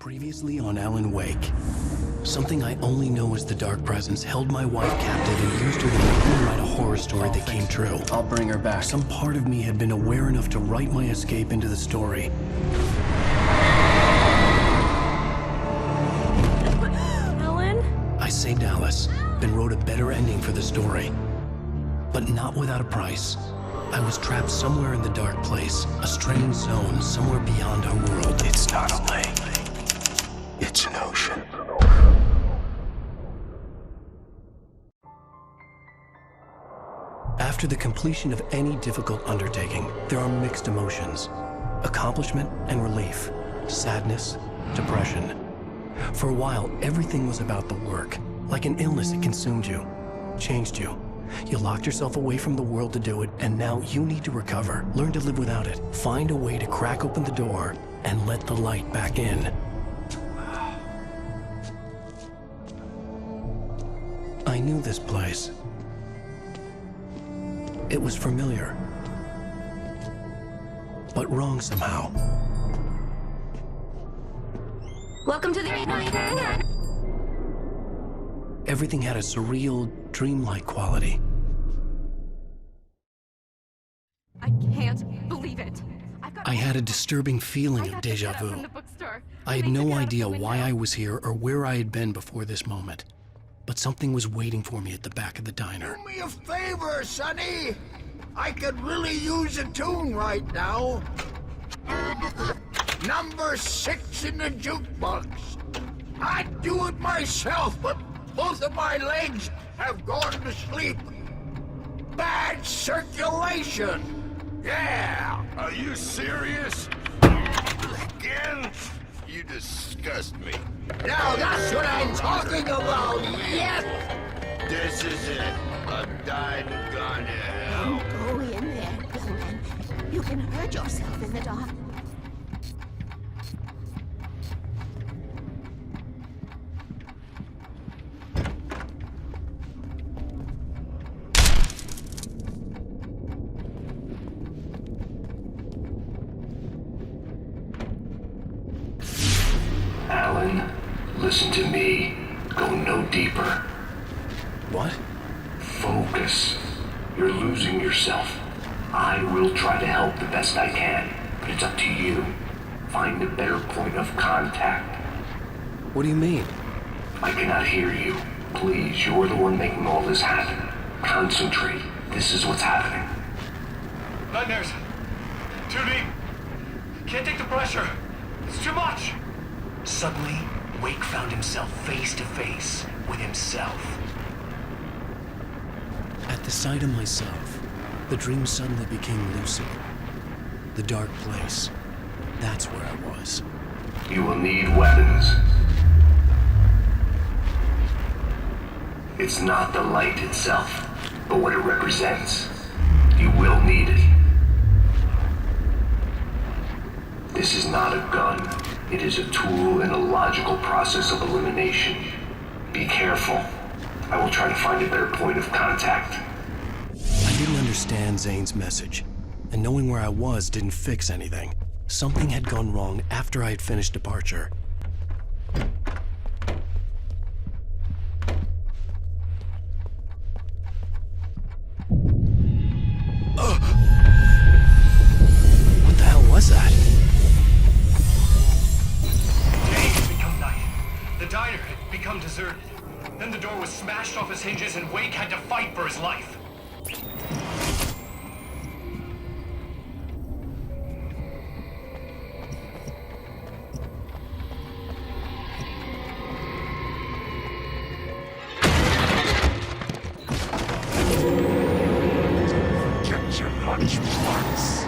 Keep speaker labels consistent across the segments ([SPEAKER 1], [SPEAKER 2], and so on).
[SPEAKER 1] Previously on Alan Wake, something I only know as the Dark Presence held my wife captive and used her to make me write a horror story that came true.
[SPEAKER 2] I'll bring her back.
[SPEAKER 1] Some part of me had been aware enough to write my escape into the story.
[SPEAKER 3] Alan?
[SPEAKER 1] I saved Alice and wrote a better ending for the story. But not without a price. I was trapped somewhere in the dark place, a strange zone somewhere beyond our world.
[SPEAKER 4] It's not a lake. It's an ocean.
[SPEAKER 1] After the completion of any difficult undertaking, there are mixed emotions. Accomplishment and relief. Sadness, depression. For a while, everything was about the work. Like an illness, it consumed you, changed you. You locked yourself away from the world to do it, and now you need to recover. Learn to live without it. Find a way to crack open the door and let the light back in. I knew this place. It was familiar, but wrong somehow.
[SPEAKER 3] Welcome to the
[SPEAKER 1] Everything had a surreal, dreamlike quality.
[SPEAKER 3] I can't believe it.
[SPEAKER 1] I had a disturbing feeling of déjà vu. I had no idea why I was here or where I had been before this moment. But something was waiting for me at the back of the diner.
[SPEAKER 5] Do me a favor, Sonny. I could really use a tune right now. Number 6 in the jukebox. I'd do it myself, but both of my legs have gone to sleep. Bad circulation. Yeah.
[SPEAKER 6] Are you serious? Again? You disgust me.
[SPEAKER 5] Now that's what I'm talking about. Yes.
[SPEAKER 6] This is it. I've died and gone to hell.
[SPEAKER 7] Go in there, Gilman. You can hurt yourself in the dark.
[SPEAKER 4] Alan, listen to me. Go no deeper.
[SPEAKER 1] What?
[SPEAKER 4] Focus. You're losing yourself. I will try to help the best I can, but it's up to you. Find a better point of contact.
[SPEAKER 1] What do you mean?
[SPEAKER 4] I cannot hear you. Please, you're the one making all this happen. Concentrate. This is what's happening.
[SPEAKER 8] Nightmares. Too deep. Can't take the pressure. It's too much.
[SPEAKER 1] Suddenly, Wake found himself face to face with himself. At the sight of myself, the dream suddenly became lucid. The dark place. That's where I was.
[SPEAKER 4] You will need weapons. It's not the light itself, but what it represents. You will need it. This is not a gun. It is a tool in a logical process of elimination. Be careful. I will try to find a better point of contact.
[SPEAKER 1] I didn't understand Zane's message, and knowing where I was didn't fix anything. Something had gone wrong after I had finished departure. What the hell was that?
[SPEAKER 8] Day had become night. The diner had become deserted. Then the door was smashed off its hinges and Wake had to fight for his life.
[SPEAKER 5] Get your lunch box.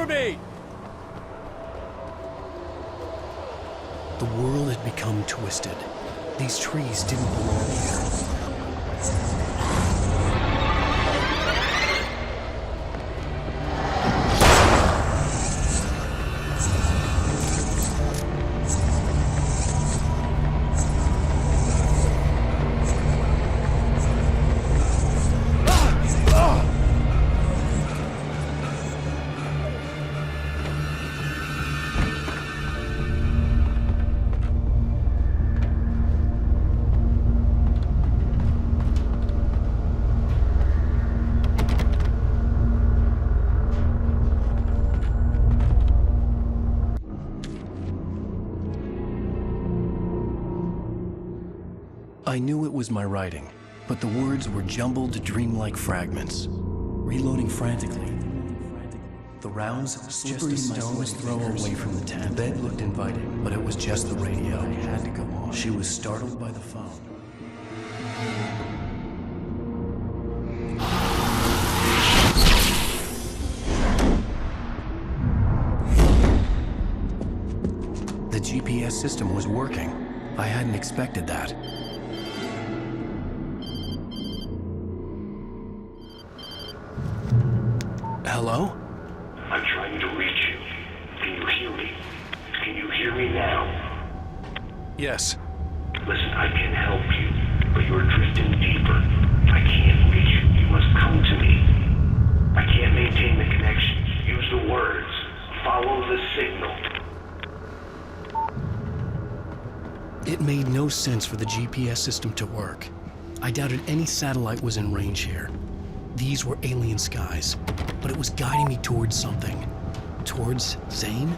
[SPEAKER 2] Cover me!
[SPEAKER 1] The world had become twisted. These trees didn't belong here. I knew it was my writing, but the words were jumbled, dreamlike fragments. Reloading frantically. The rounds, slippery stones throw away from the tent. The bed looked inviting, but it was just the radio. I had to go on. She was startled by the phone. The GPS system was working. I hadn't expected that. Hello?
[SPEAKER 4] I'm trying to reach you. Can you hear me? Can you hear me now?
[SPEAKER 1] Yes.
[SPEAKER 4] Listen, I can help you, but you're drifting deeper. I can't reach you. You must come to me. I can't maintain the connection. Use the words. Follow the signal.
[SPEAKER 1] It made no sense for the GPS system to work. I doubted any satellite was in range here. These were alien skies, but it was guiding me towards something. Towards Zane?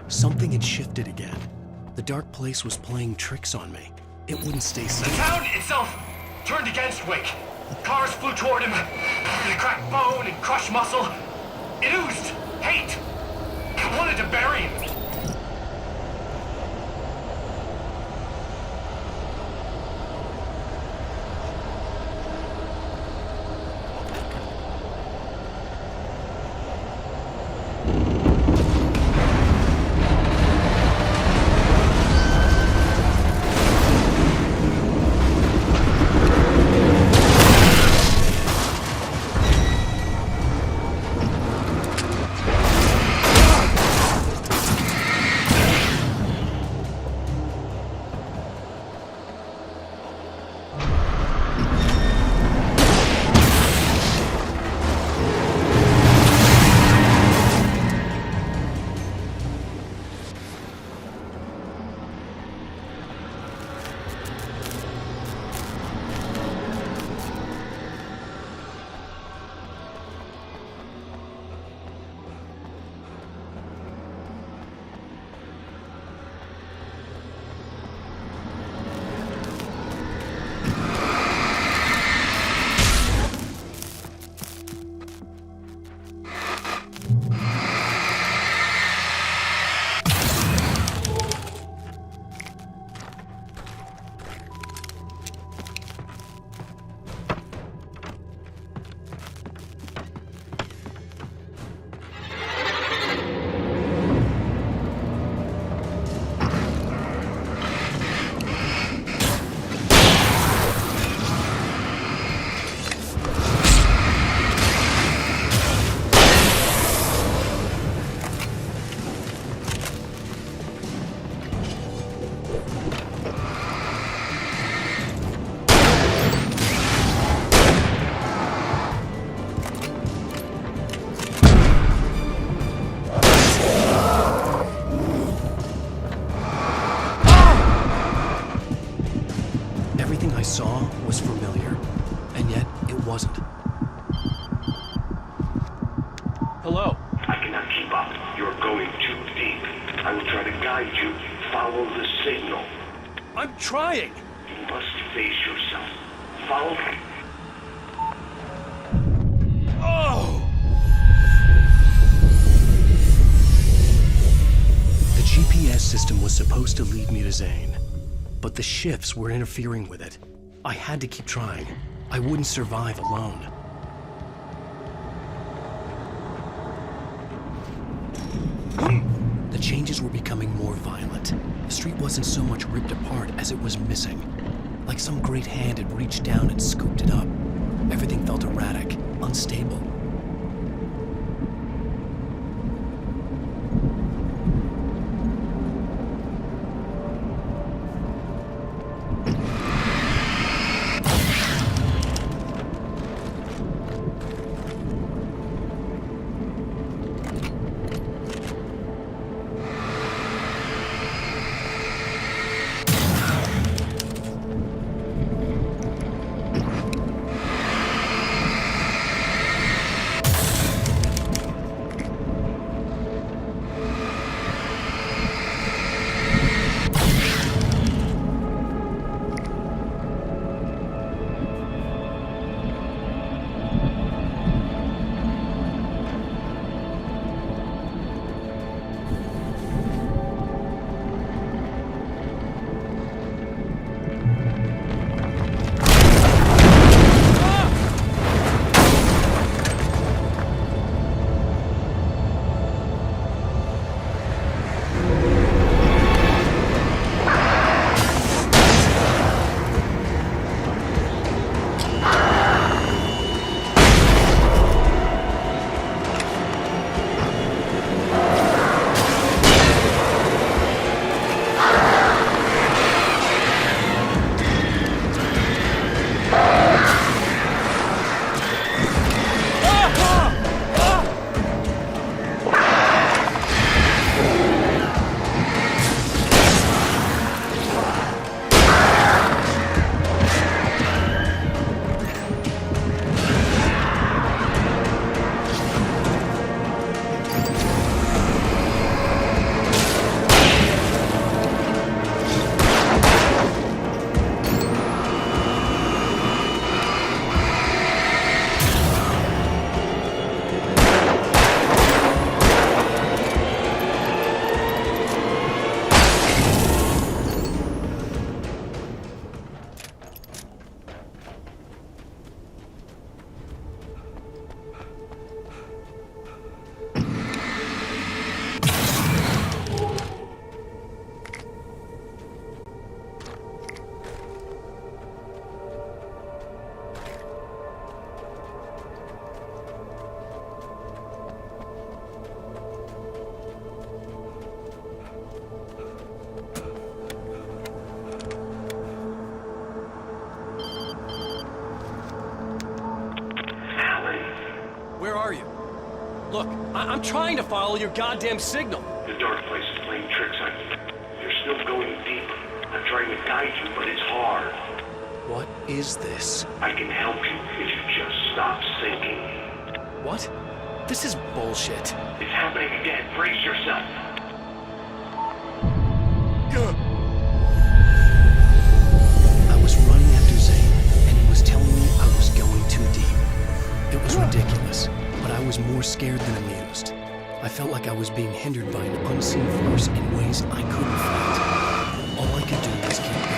[SPEAKER 1] Something had shifted again. The dark place was playing tricks on me. It wouldn't stay
[SPEAKER 8] The
[SPEAKER 1] safe.
[SPEAKER 8] town itself turned against Wake. Cars flew toward him. It cracked bone and crushed muscle. It oozed hate. It wanted to bury him.
[SPEAKER 4] guide you. Follow the signal.
[SPEAKER 1] I'm trying!
[SPEAKER 4] You must face yourself. Follow me.
[SPEAKER 1] Oh! The GPS system was supposed to lead me to Zane, but the shifts were interfering with it. I had to keep trying. I wouldn't survive alone. The changes were becoming more violent. The street wasn't so much ripped apart as it was missing. Like some great hand had reached down and scooped it up. Everything felt erratic, unstable. Look, I'm trying to follow your goddamn signal.
[SPEAKER 4] The dark place is playing tricks on you. You're still going deeper. I'm trying to guide you, but it's hard.
[SPEAKER 1] What is this?
[SPEAKER 4] I can help you if you just stop sinking.
[SPEAKER 1] What? This is bullshit.
[SPEAKER 4] It's happening again. Brace yourself.
[SPEAKER 1] I was running after Zane, and he was telling me I was going too deep. It was ridiculous, but I was more scared than amused. I felt like I was being hindered by an unseen force in ways I couldn't fight. All I could do was keep going.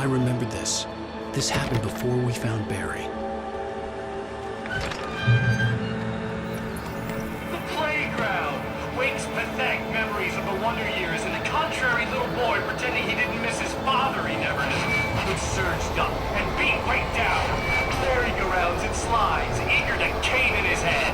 [SPEAKER 1] I remembered this. This happened before we found Barry.
[SPEAKER 8] The playground! Wake's pathetic memories of the Wonder Years and a contrary little boy pretending he didn't miss his father he never knew. Who surged up and beat Wake down. Merry-go-rounds and slides, eager to cave in his head.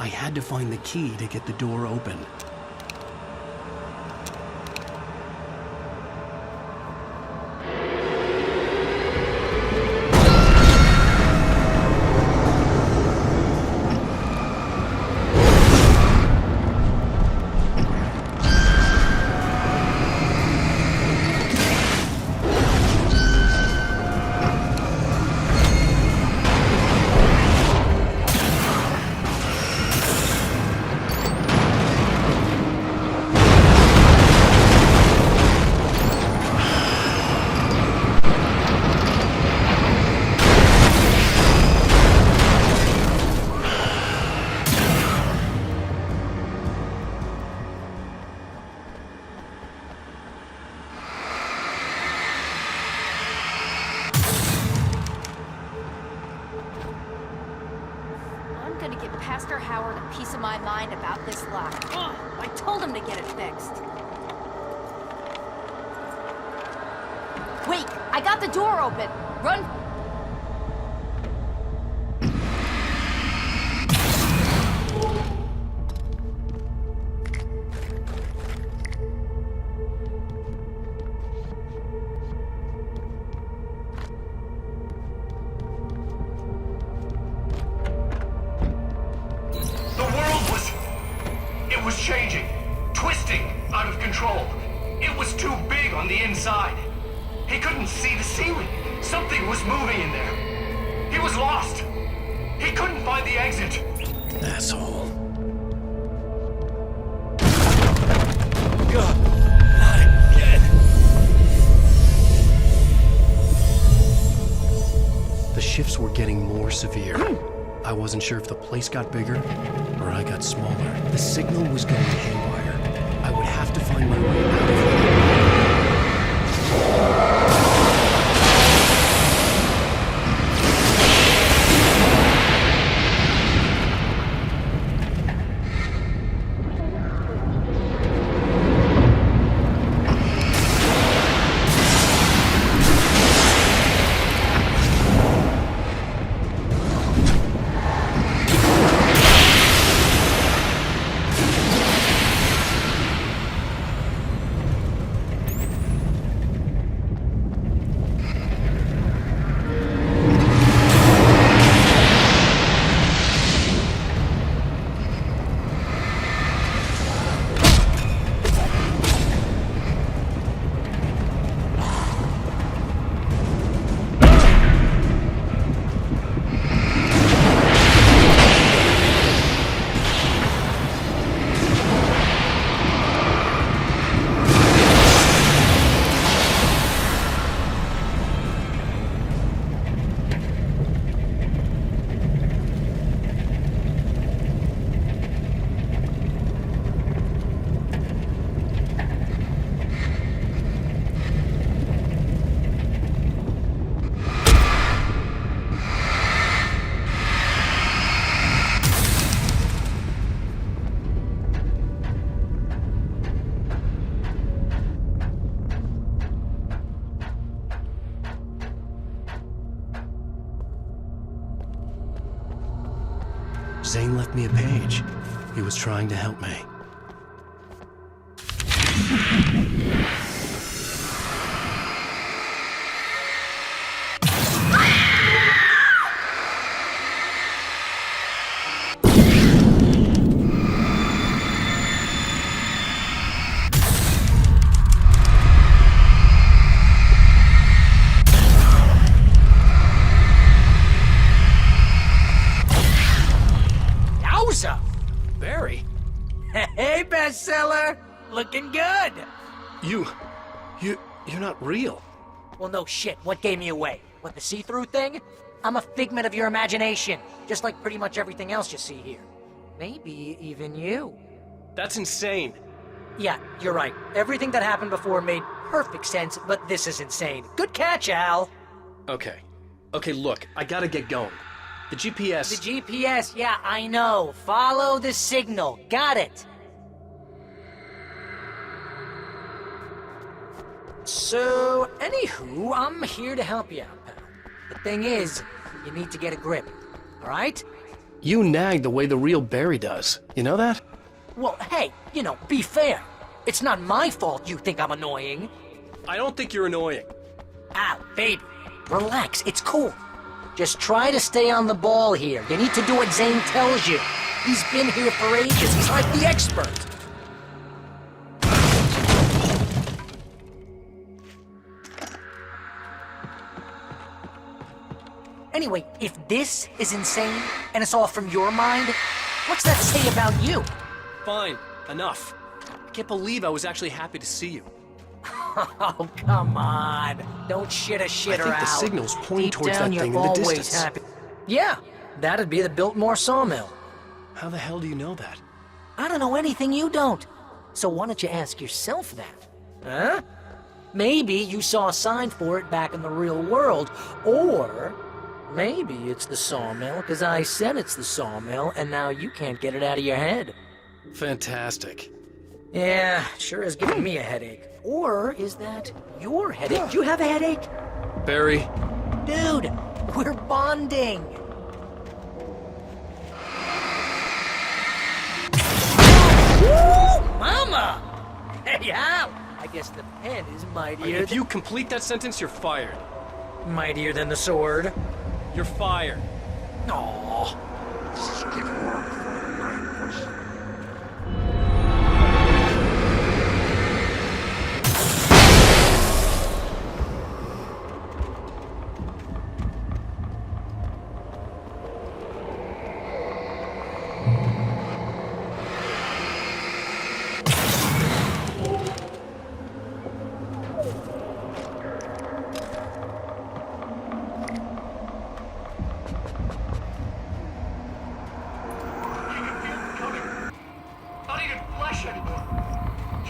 [SPEAKER 1] I had to find the key to get the door open.
[SPEAKER 3] I'm gonna give Pastor Howard a piece of my mind about this lock. Ugh, I told him to get it fixed. Wait, I got the door open. Run.
[SPEAKER 8] Changing, twisting, out of control. It was too big on the inside. He couldn't see the ceiling. Something was moving in there. He was lost. He couldn't find the exit.
[SPEAKER 1] Asshole. God, not again. The shifts were getting more severe. I wasn't sure if the place got bigger or I got smaller. The signal was going haywire. I would have to find my way out of here. Zane left me a page. He was trying to help me. Barry?
[SPEAKER 2] Hey, bestseller! Looking good!
[SPEAKER 1] You're not real.
[SPEAKER 2] Well, no shit. What gave me away? What, the see-through thing? I'm a figment of your imagination, just like pretty much everything else you see here. Maybe even you.
[SPEAKER 1] That's insane.
[SPEAKER 2] Yeah, you're right. Everything that happened before made perfect sense, but this is insane. Good catch, Al.
[SPEAKER 1] Okay, look, I gotta get going. The GPS...
[SPEAKER 2] The GPS, yeah, I know. Follow the signal. Got it. So, anywho, I'm here to help you out, pal. The thing is, you need to get a grip, alright?
[SPEAKER 1] You nag the way the real Barry does. You know that?
[SPEAKER 2] Well, hey, you know, be fair. It's not my fault you think I'm annoying.
[SPEAKER 1] I don't think you're annoying.
[SPEAKER 2] Al, baby, relax, it's cool. Just try to stay on the ball here. You need to do what Zane tells you. He's been here for ages. He's like the expert. Anyway, if this is insane, and it's all from your mind, what's that say about you?
[SPEAKER 1] Fine, enough. I can't believe I was actually happy to see you.
[SPEAKER 2] Oh, come on. Don't shit a shitter out.
[SPEAKER 1] I think the signal's pointing
[SPEAKER 2] Deep
[SPEAKER 1] towards
[SPEAKER 2] down,
[SPEAKER 1] that thing
[SPEAKER 2] you're
[SPEAKER 1] in the
[SPEAKER 2] always
[SPEAKER 1] distance.
[SPEAKER 2] happy. Yeah, that'd be the Biltmore sawmill.
[SPEAKER 1] How the hell do you know that?
[SPEAKER 2] I don't know anything you don't. So why don't you ask yourself that? Huh? Maybe you saw a sign for it back in the real world, or maybe it's the sawmill because I said it's the sawmill and now you can't get it out of your head.
[SPEAKER 1] Fantastic.
[SPEAKER 2] Yeah, sure is giving me a headache. Or is that your headache? Do you have a headache?
[SPEAKER 1] Barry.
[SPEAKER 2] Dude, we're bonding. Woo, mama! Hey, Al, I guess the pen is mightier.
[SPEAKER 1] If you complete that sentence, you're fired.
[SPEAKER 2] Mightier than the sword.
[SPEAKER 1] You're fired.
[SPEAKER 2] Aww.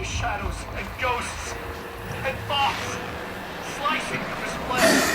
[SPEAKER 8] Shadows and ghosts and thoughts slicing through his flesh.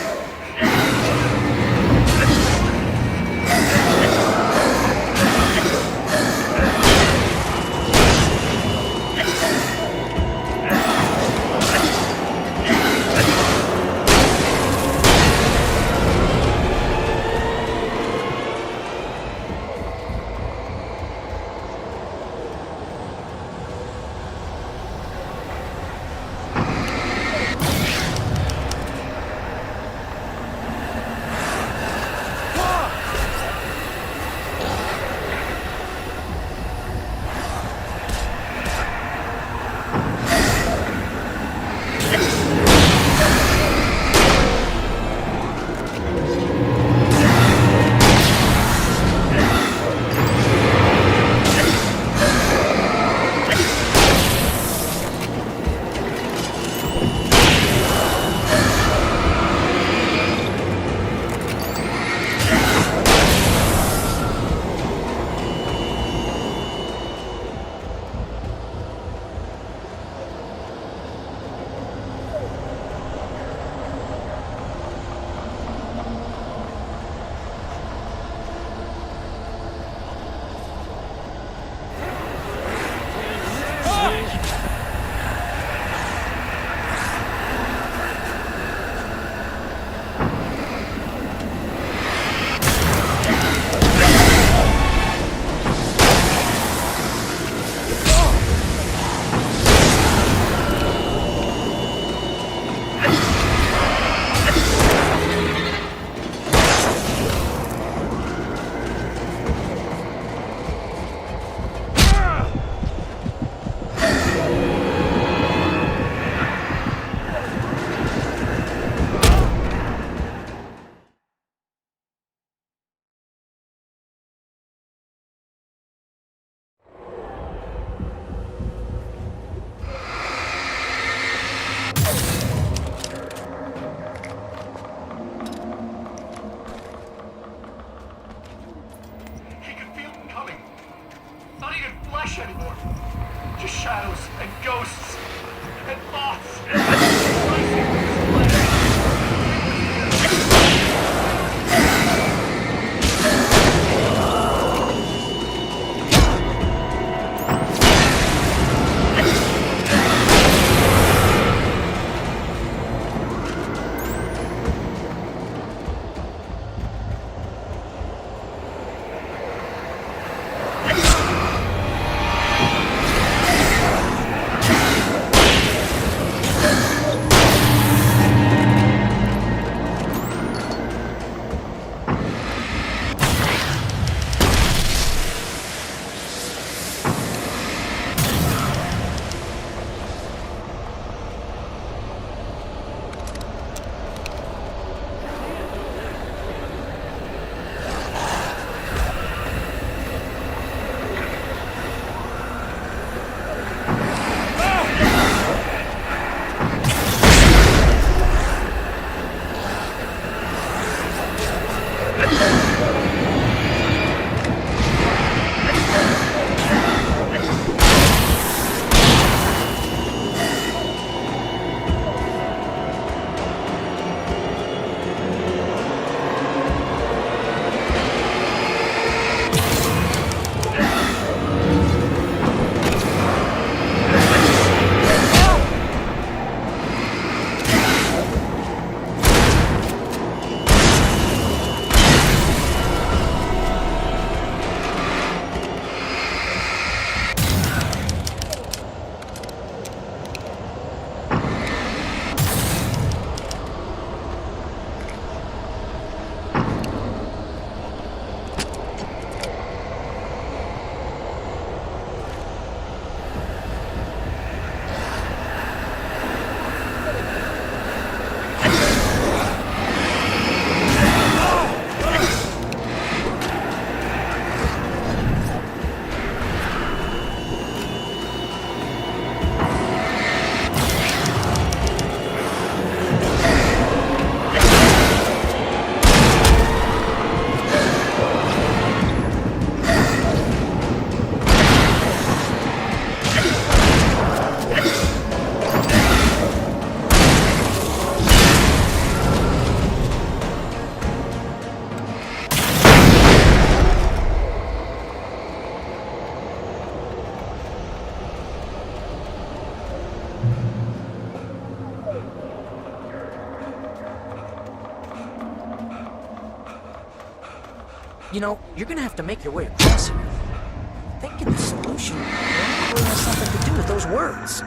[SPEAKER 2] You know, you're gonna have to make your way across here. I'm thinking the solution probably has something to do with those words.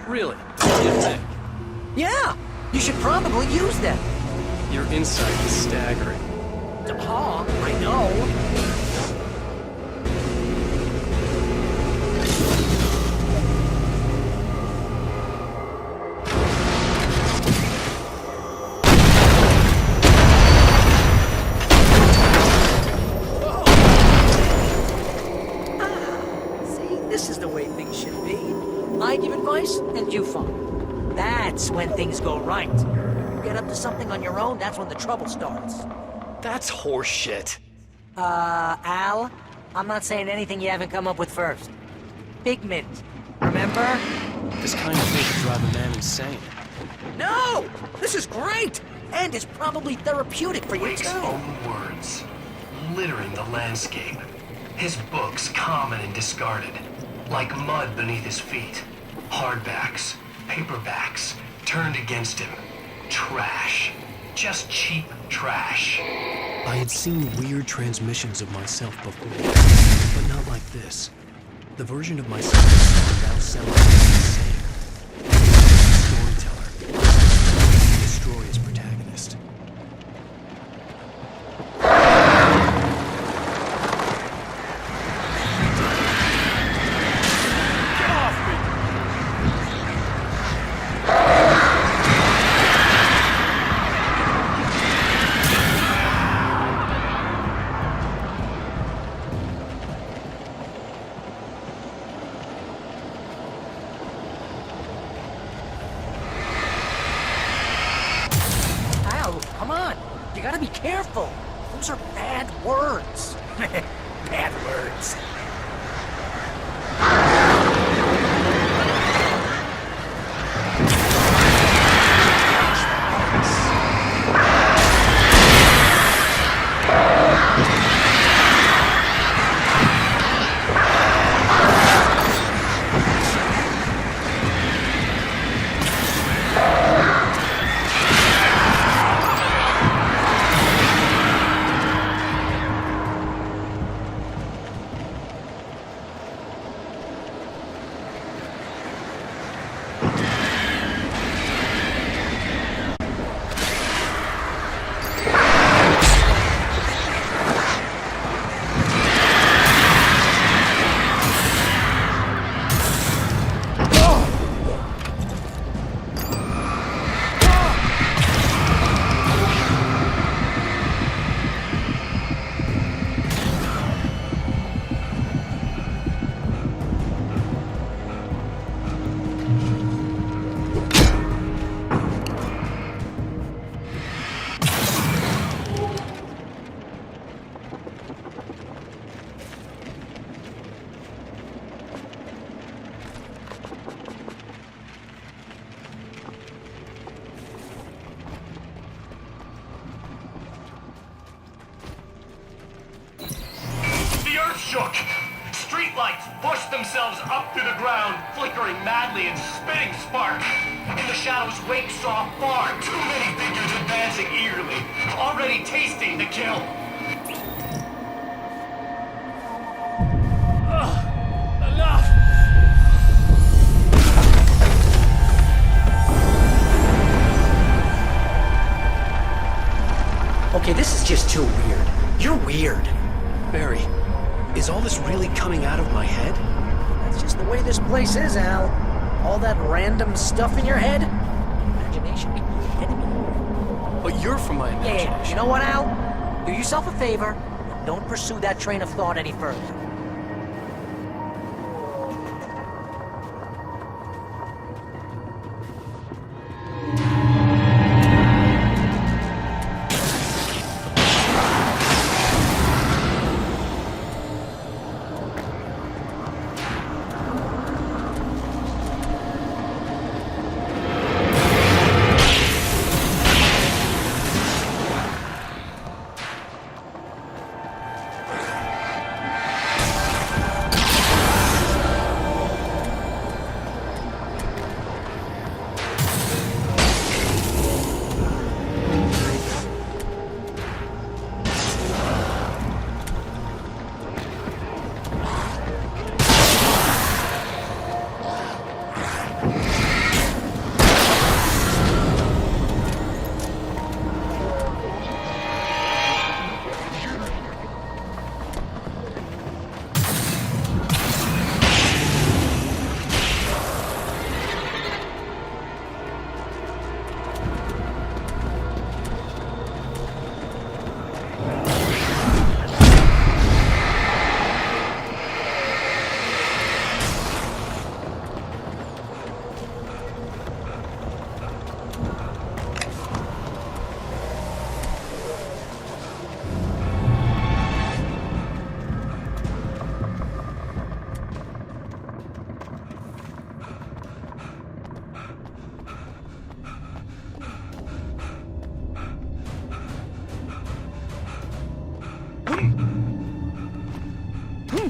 [SPEAKER 1] Really? What do you think?
[SPEAKER 2] Yeah! You should probably use them.
[SPEAKER 1] Your insight is staggering.
[SPEAKER 2] Oh, I know. This is the way things should be. I give advice, and you follow. That's when things go right. You get up to something on your own, that's when the trouble starts.
[SPEAKER 1] That's horseshit.
[SPEAKER 2] Al, I'm not saying anything you haven't come up with first. Figment, remember?
[SPEAKER 1] This kind of thing could drive a man insane.
[SPEAKER 2] No! This is great! And it's probably therapeutic for you,
[SPEAKER 8] Wake's
[SPEAKER 2] too.
[SPEAKER 8] own words, littering the landscape. His books common and discarded, like mud beneath his feet. Hardbacks, paperbacks, turned against him. Trash. Just cheap trash.
[SPEAKER 1] I had seen weird transmissions of myself before, but not like this. The version of myself now sounds insane. Storyteller. Destroy his protagonist.
[SPEAKER 2] Come on, you gotta be careful. Those are bad words. Bad words.
[SPEAKER 8] Shook. Streetlights pushed themselves up to the ground, flickering madly and spitting spark. In the shadows, Wake saw far too many figures advancing eagerly, already tasting the kill. Enough!
[SPEAKER 2] Okay, this is just too weird. You're weird.
[SPEAKER 1] Barry, is all this really coming out of my head?
[SPEAKER 2] That's just the way this place is, Al. All that random stuff in your head. Imagination can be the enemy.
[SPEAKER 1] But you're from my imagination.
[SPEAKER 2] Yeah, you know what, Al? Do yourself a favor and don't pursue that train of thought any further.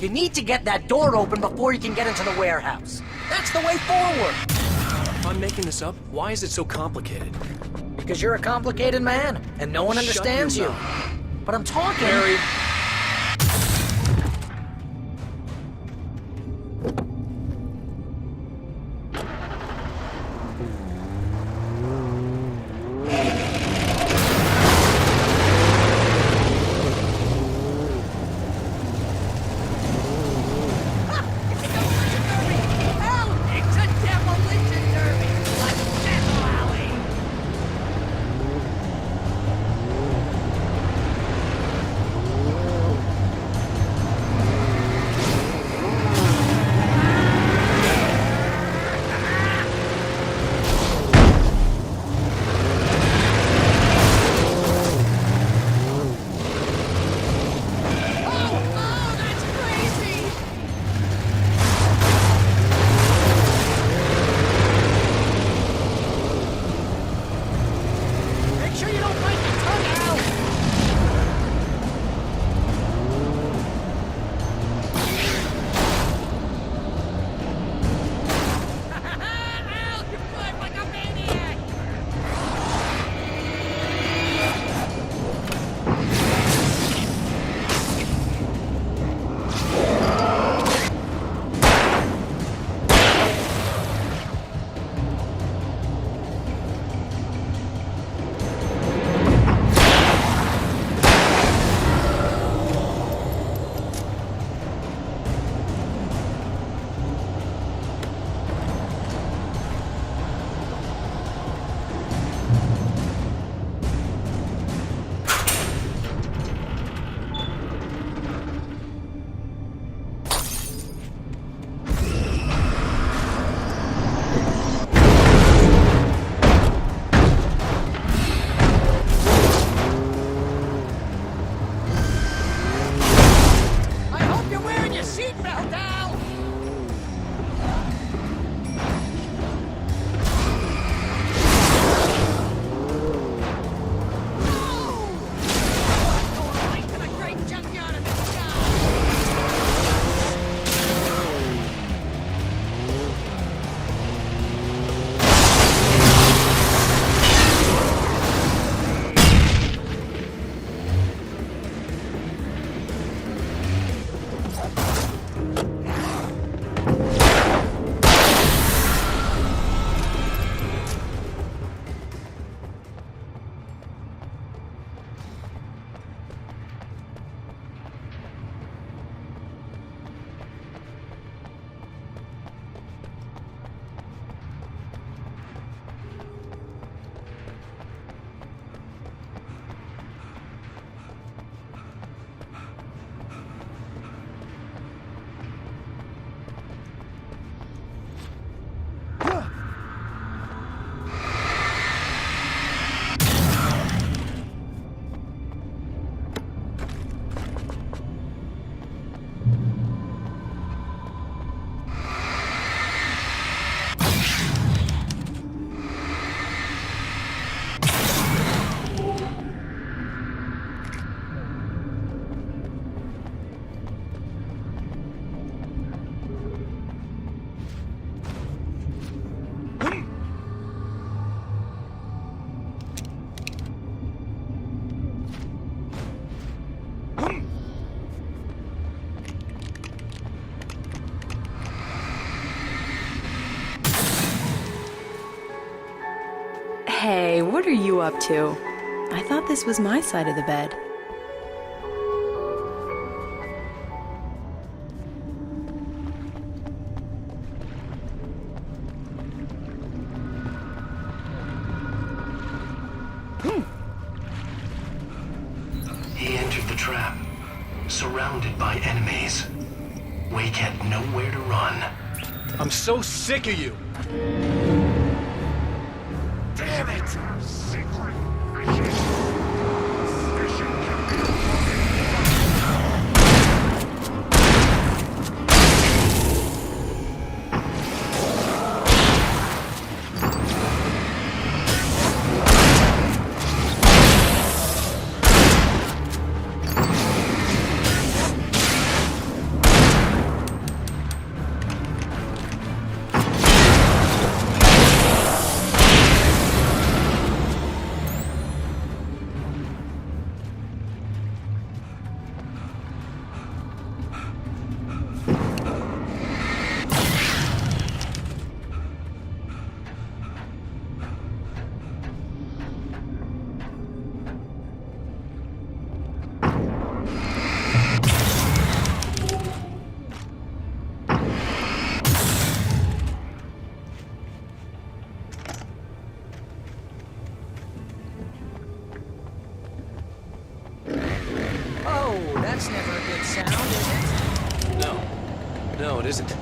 [SPEAKER 2] You need to get that door open before you can get into the warehouse. That's the way forward.
[SPEAKER 1] If I'm making this up, why is it so complicated?
[SPEAKER 2] Because you're a complicated man, and no one
[SPEAKER 1] Shut
[SPEAKER 2] understands
[SPEAKER 1] your
[SPEAKER 2] you.
[SPEAKER 1] mouth.
[SPEAKER 2] But I'm talking...
[SPEAKER 1] Harry.
[SPEAKER 9] Hey, what are you up to? I thought this was my side of the bed.
[SPEAKER 1] He entered the trap, surrounded by enemies. Wake had nowhere to run. I'm so sick of you!
[SPEAKER 5] Damn it!
[SPEAKER 2] that's never a good sound, is it?
[SPEAKER 1] No. No, it isn't.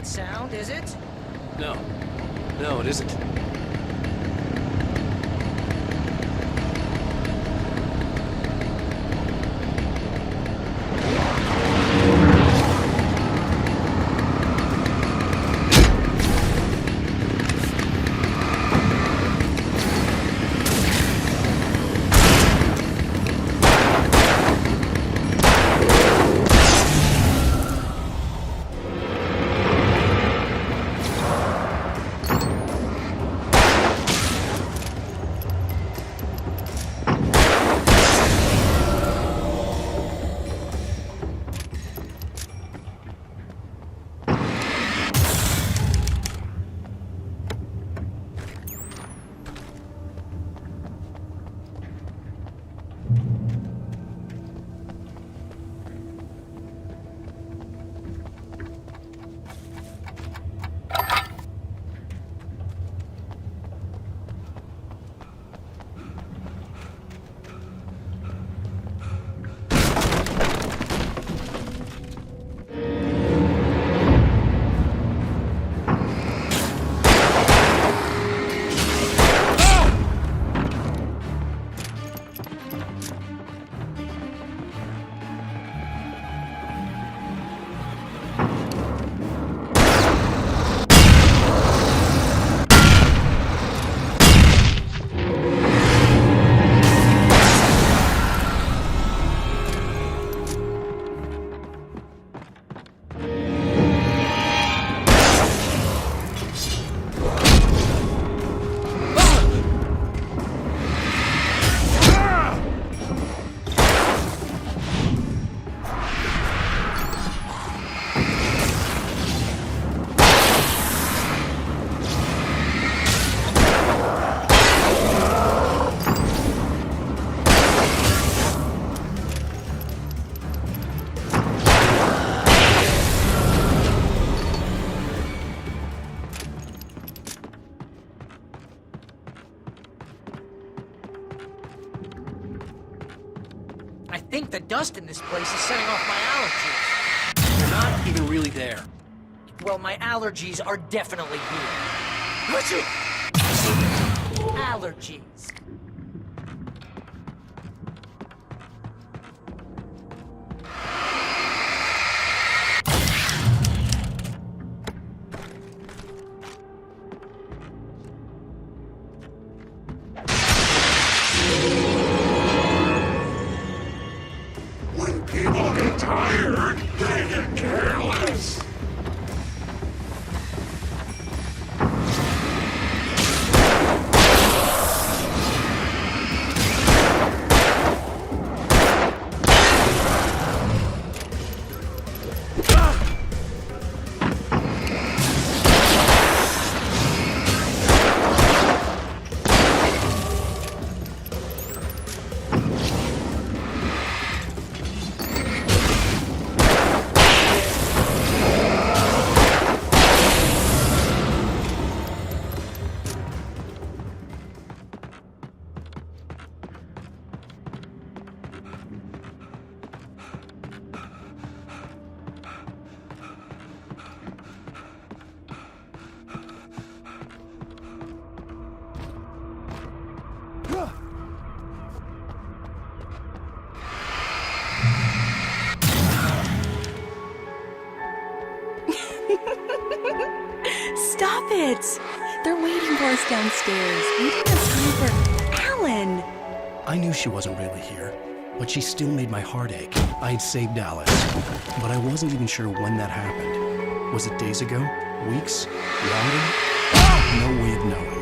[SPEAKER 2] Sound, is it?
[SPEAKER 1] No. No, it isn't.
[SPEAKER 2] I think the dust in this place is setting off my allergies.
[SPEAKER 1] You're not even really there.
[SPEAKER 2] Well, my allergies are definitely here. Allergies.
[SPEAKER 5] When people get tired, they get careless.
[SPEAKER 9] rabbits! They're waiting for us downstairs. We didn't have time for Alan.
[SPEAKER 1] I knew she wasn't really here, but she still made my heart ache. I had saved Alice, but I wasn't even sure when that happened. Was it days ago? Weeks? Longer? No way of knowing.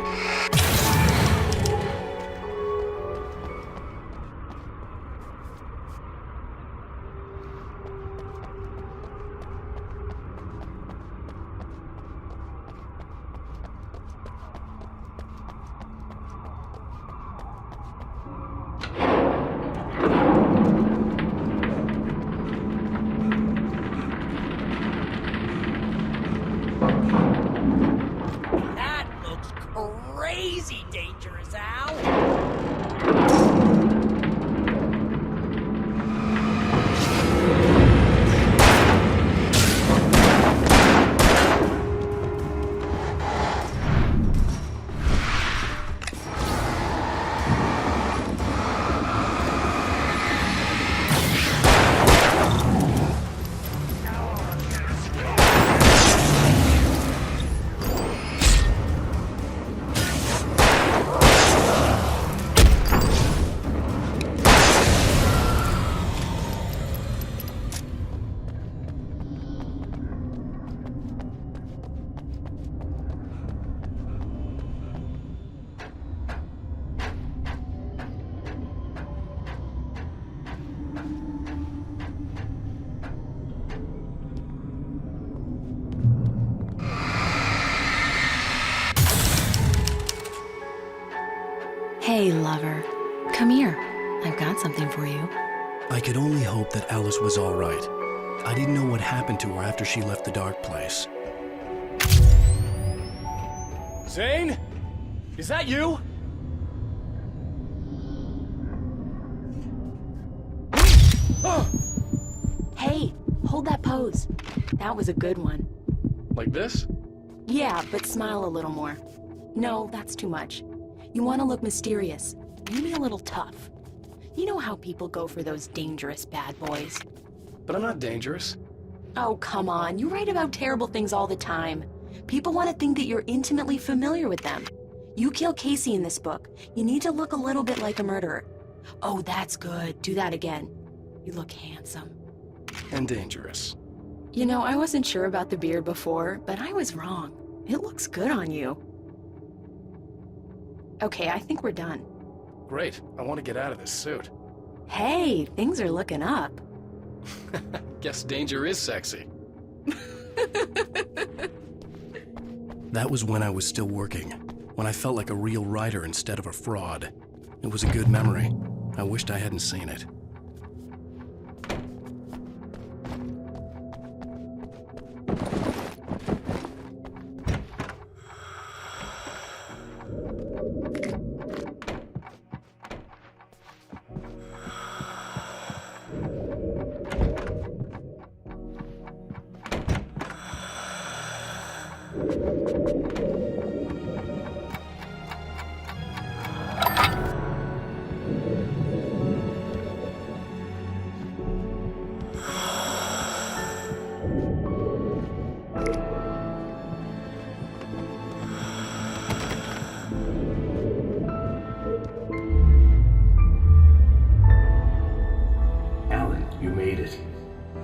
[SPEAKER 2] That looks crazy dangerous, Al.
[SPEAKER 9] Hey, lover. Come here. I've got something for you.
[SPEAKER 1] I could only hope that Alice was all right. I didn't know what happened to her after she left the dark place.
[SPEAKER 8] Zane? Is that you?
[SPEAKER 9] Hey, hold that pose. That was a good one.
[SPEAKER 8] Like this?
[SPEAKER 9] Yeah, but smile a little more. No, that's too much. You want to look mysterious, maybe a little tough. You know how people go for those dangerous bad boys.
[SPEAKER 1] But I'm not dangerous.
[SPEAKER 9] Oh, come on. You write about terrible things all the time. People want to think that you're intimately familiar with them. You kill Casey in this book. You need to look a little bit like a murderer. Oh, that's good. Do that again. You look handsome.
[SPEAKER 1] And dangerous.
[SPEAKER 9] You know, I wasn't sure about the beard before, but I was wrong. It looks good on you. Okay, I think we're done.
[SPEAKER 1] Great. I want to get out of this suit.
[SPEAKER 9] Hey, things are looking up.
[SPEAKER 1] Guess danger is sexy. That was when I was still working, when I felt like a real writer instead of a fraud. It was a good memory. I wished I hadn't seen it.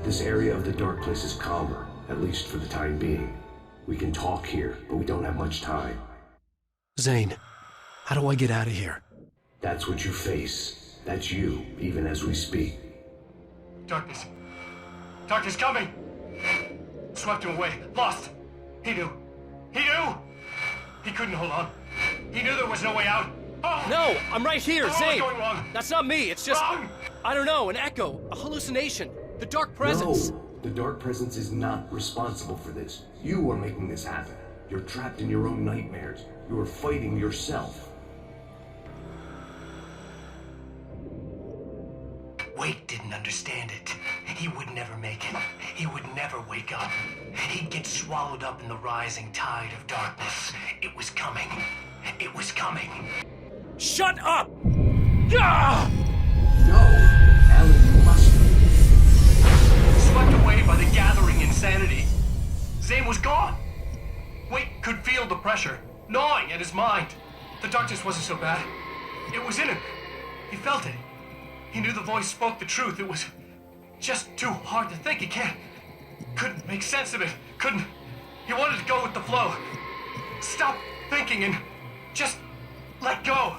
[SPEAKER 4] This area of the dark place is calmer, at least for the time being. We can talk here, but we don't have much time.
[SPEAKER 1] Zane, how do I get out of here?
[SPEAKER 4] That's what you face. That's you, even as we speak.
[SPEAKER 8] Darkness. Darkness coming! Swept him away. Lost. He knew. He knew! He couldn't hold on. He knew there was no way out. Oh!
[SPEAKER 10] No, I'm right here,
[SPEAKER 8] What's
[SPEAKER 10] Zane!
[SPEAKER 8] going wrong?
[SPEAKER 10] That's not me, it's just...
[SPEAKER 8] Wrong!
[SPEAKER 10] I don't know, an echo, a hallucination. The dark presence.
[SPEAKER 4] No, the dark presence is not responsible for this. You are making this happen. You're trapped in your own nightmares. You are fighting yourself.
[SPEAKER 8] Wade didn't understand it. He would never make it. He would never wake up. He'd get swallowed up in the rising tide of darkness. It was coming. It was coming.
[SPEAKER 10] Shut up! Ah!
[SPEAKER 4] No, Alan, you must.
[SPEAKER 8] Swept away by the gathering insanity. Zane was gone. Wade could feel the in his mind. The darkness wasn't so bad. It was in him. He felt it. He knew the voice spoke the truth. It was just too hard to think. He couldn't make sense of it. He wanted to go with the flow. Stop thinking and just let go.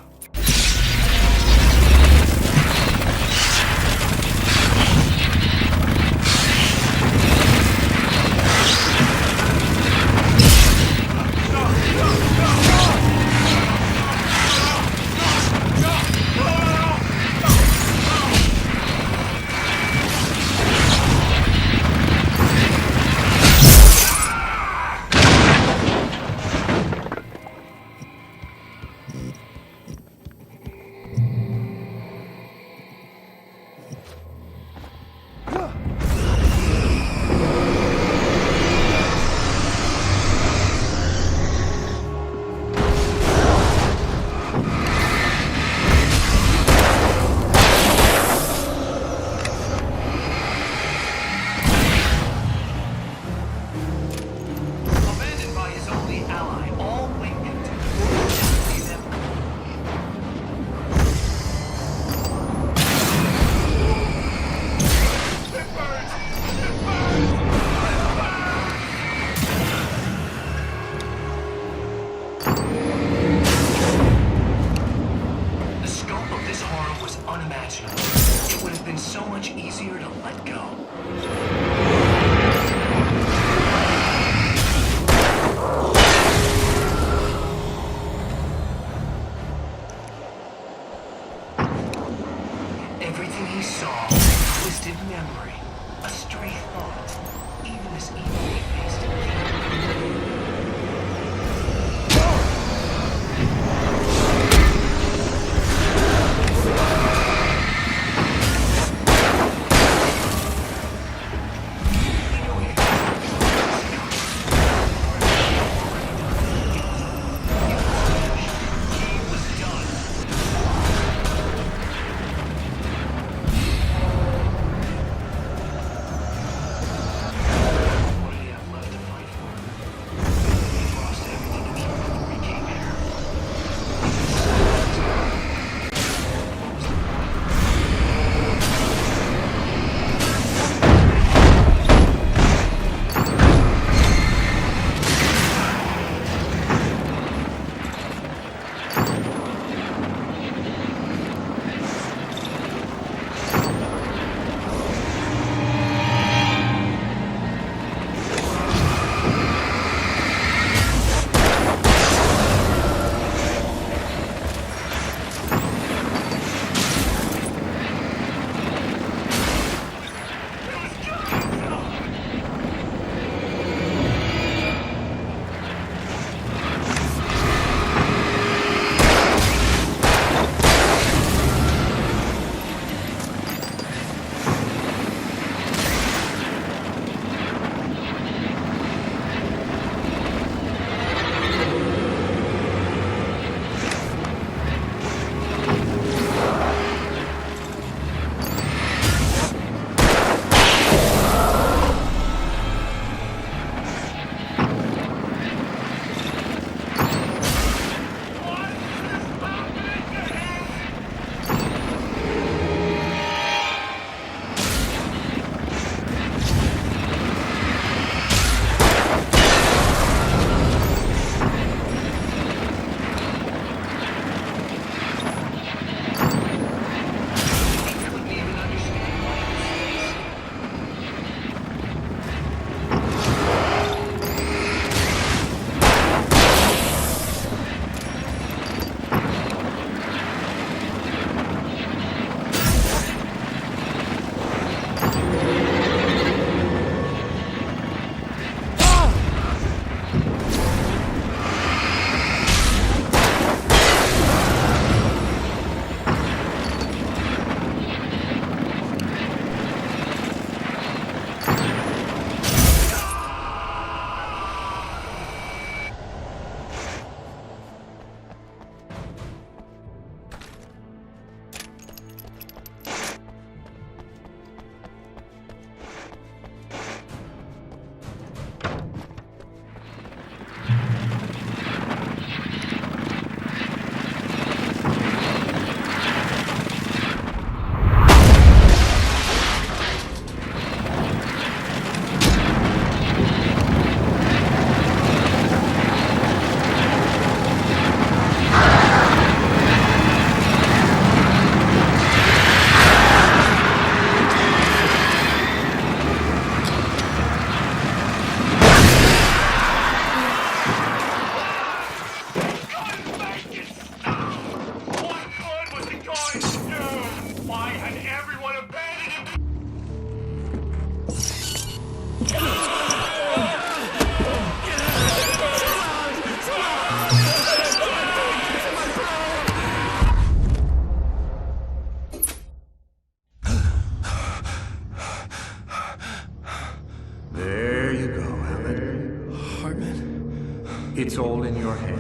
[SPEAKER 5] There you go, Alan.
[SPEAKER 1] Hartman?
[SPEAKER 5] It's all in your head.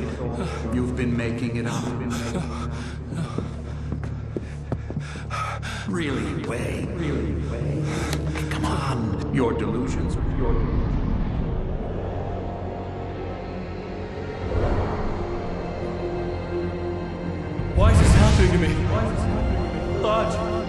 [SPEAKER 5] You've been making it up. Really, Wade? Come on. Your delusions.
[SPEAKER 1] Why is this happening to me? God.